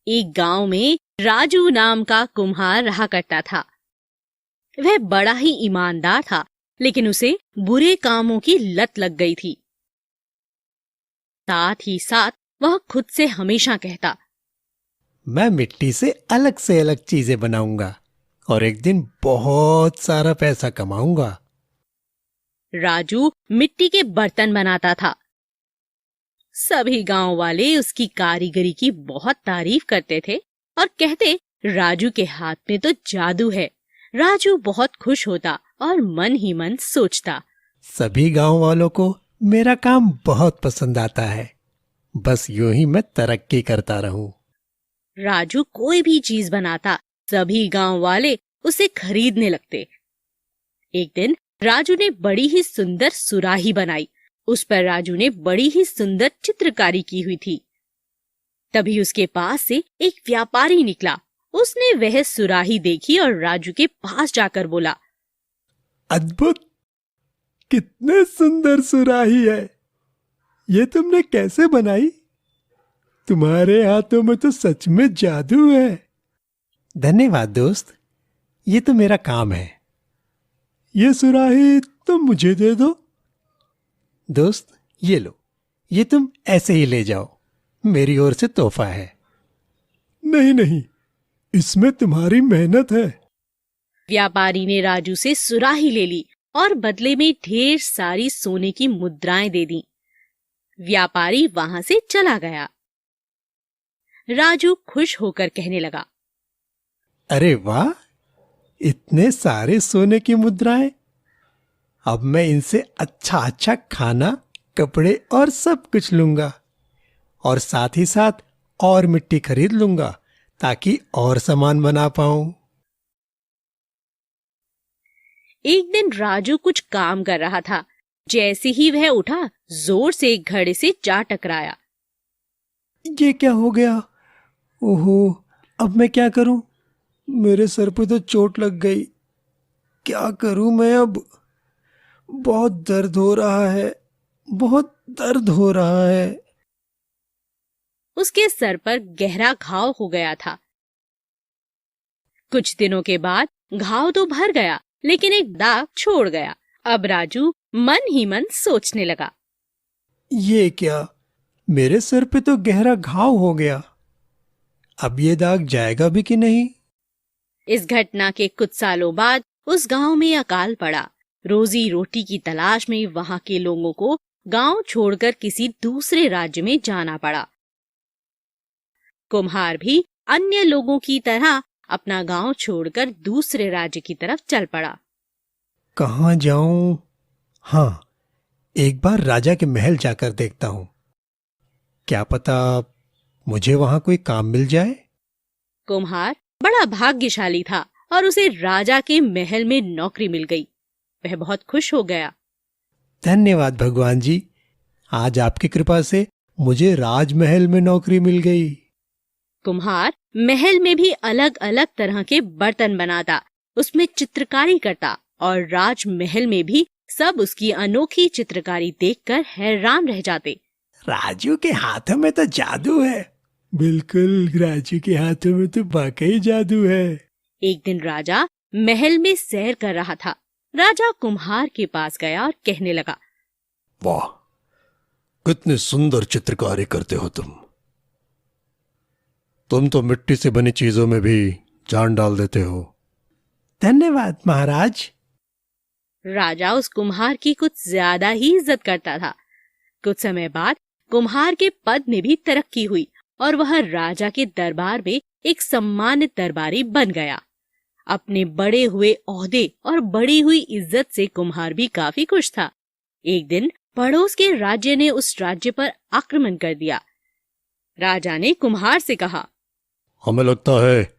एक गांव में राजू नाम का कुम्हार रहा करता था। वह बड़ा ही ईमानदार था, लेकिन उसे बुरे कामों की लत लग गई थी। साथ ही साथ वह खुद से हमेशा कहता, मैं मिट्टी से अलग चीजें बनाऊंगा और एक दिन बहुत सारा पैसा कमाऊंगा। राजू मिट्टी के बर्तन बनाता था। सभी गांव वाले उसकी कारीगरी की बहुत तारीफ करते थे और कहते, राजू के हाथ में तो जादू है। राजू बहुत खुश होता और मन ही मन सोचता, सभी गांव वालों को मेरा काम बहुत पसंद आता है, बस यूं ही मैं तरक्की करता रहूं। राजू कोई भी चीज बनाता, सभी गांव वाले उसे खरीदने लगते। एक दिन राजू ने बड़ी ही सुंदर सुराही बनाई। उस पर राजू ने बड़ी ही सुंदर चित्रकारी की हुई थी। तभी उसके पास से एक व्यापारी निकला। उसने वह सुराही देखी और राजू के पास जाकर बोला, अद्भुत! कितने सुंदर सुराही है! ये तुमने कैसे बनाई? तुम्हारे हाथों में तो सच में जादू है। धन्यवाद दोस्त, ये तो मेरा काम है। ये सुराही तुम मुझे दे दो। दोस्त, ये लो, ये तुम ऐसे ही ले जाओ, मेरी ओर से तोहफा है। नहीं नहीं, इसमें तुम्हारी मेहनत है। व्यापारी ने राजू से सुराही ले ली और बदले में ढेर सारी सोने की मुद्राएं दे दी। व्यापारी वहां से चला गया। राजू खुश होकर कहने लगा, अरे वाह, इतने सारे सोने की मुद्राएं! अब मैं इनसे अच्छा खाना, कपड़े और सब कुछ लूंगा और साथ ही साथ और मिट्टी खरीद लूंगा ताकि और सामान बना पाऊं। एक दिन राजू कुछ काम कर रहा था। जैसे ही वह उठा, जोर से एक घड़े से जा टकराया। ये क्या हो गया? ओहो, अब मैं क्या करूं? मेरे सर पे तो चोट लग गई। क्या करूं मैं अब? बहुत दर्द हो रहा है, बहुत दर्द हो रहा है। उसके सर पर गहरा घाव हो गया था। कुछ दिनों के बाद घाव तो भर गया, लेकिन एक दाग छोड़ गया। अब राजू मन ही मन सोचने लगा, ये क्या? मेरे सर पे तो गहरा घाव हो गया। अब ये दाग जाएगा भी कि नहीं? इस घटना के कुछ सालों बाद उस गांव में अकाल पड़ा। रोजी रोटी की तलाश में वहां के लोगों को गांव छोड़कर किसी दूसरे राज्य में जाना पड़ा। कुम्हार भी अन्य लोगों की तरह अपना गांव छोड़कर दूसरे राज्य की तरफ चल पड़ा। कहाँ जाऊं? हाँ, एक बार राजा के महल जाकर देखता हूं। क्या पता मुझे वहां कोई काम मिल जाए। कुम्हार बड़ा भाग्यशाली था और उसे राजा के महल में नौकरी मिल गई। वह बहुत खुश हो गया। धन्यवाद भगवान जी, आज आपकी कृपा से मुझे राजमहल में नौकरी मिल गई। कुम्हार महल में भी अलग अलग तरह के बर्तन बनाता, उसमें चित्रकारी करता और राजमहल में भी सब उसकी अनोखी चित्रकारी देखकर हैरान रह जाते। राजू के हाथों में तो जादू है। बिल्कुल, राजू के हाथों में तो वाकई जादू है। एक दिन राजा महल में सैर कर रहा था। राजा कुम्हार के पास गया और कहने लगा, वाह, कितनी सुंदर चित्रकारी करते हो तुम तो मिट्टी से बनी चीजों में भी जान डाल देते हो। धन्यवाद महाराज। राजा उस कुम्हार की कुछ ज्यादा ही इज्जत करता था। कुछ समय बाद कुम्हार के पद में भी तरक्की हुई और वह राजा के दरबार में एक सम्मानित दरबारी बन गया। अपने बड़े हुए ओहदे और बढ़ी हुई इज्जत से कुम्हार भी काफी खुश था। एक दिन पड़ोस के राज्य ने उस राज्य पर आक्रमण कर दिया। राजा ने कुम्हार से कहा, हमें लगता है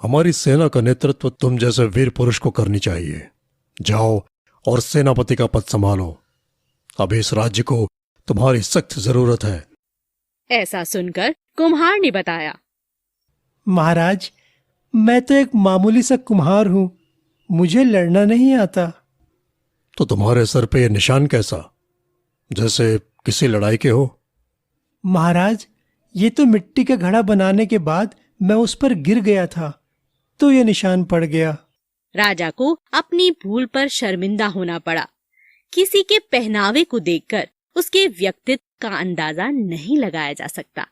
हमारी सेना का नेतृत्व तुम जैसे वीर पुरुष को करनी चाहिए। जाओ और सेनापति का पद संभालो। अभी इस राज्य को तुम्हारी सख्त जरूरत है। ऐसा सुनकर कुम्हार ने बताया, महाराज, मैं तो एक मामूली सा कुम्हार हूं, मुझे लड़ना नहीं आता। तो तुम्हारे सर पे ये निशान कैसा, जैसे किसी लड़ाई के हो? महाराज, ये तो मिट्टी का घड़ा बनाने के बाद मैं उस पर गिर गया था, तो ये निशान पड़ गया। राजा को अपनी भूल पर शर्मिंदा होना पड़ा। किसी के पहनावे को देखकर उसके व्यक्तित्व का अंदाजा नहीं लगाया जा सकता।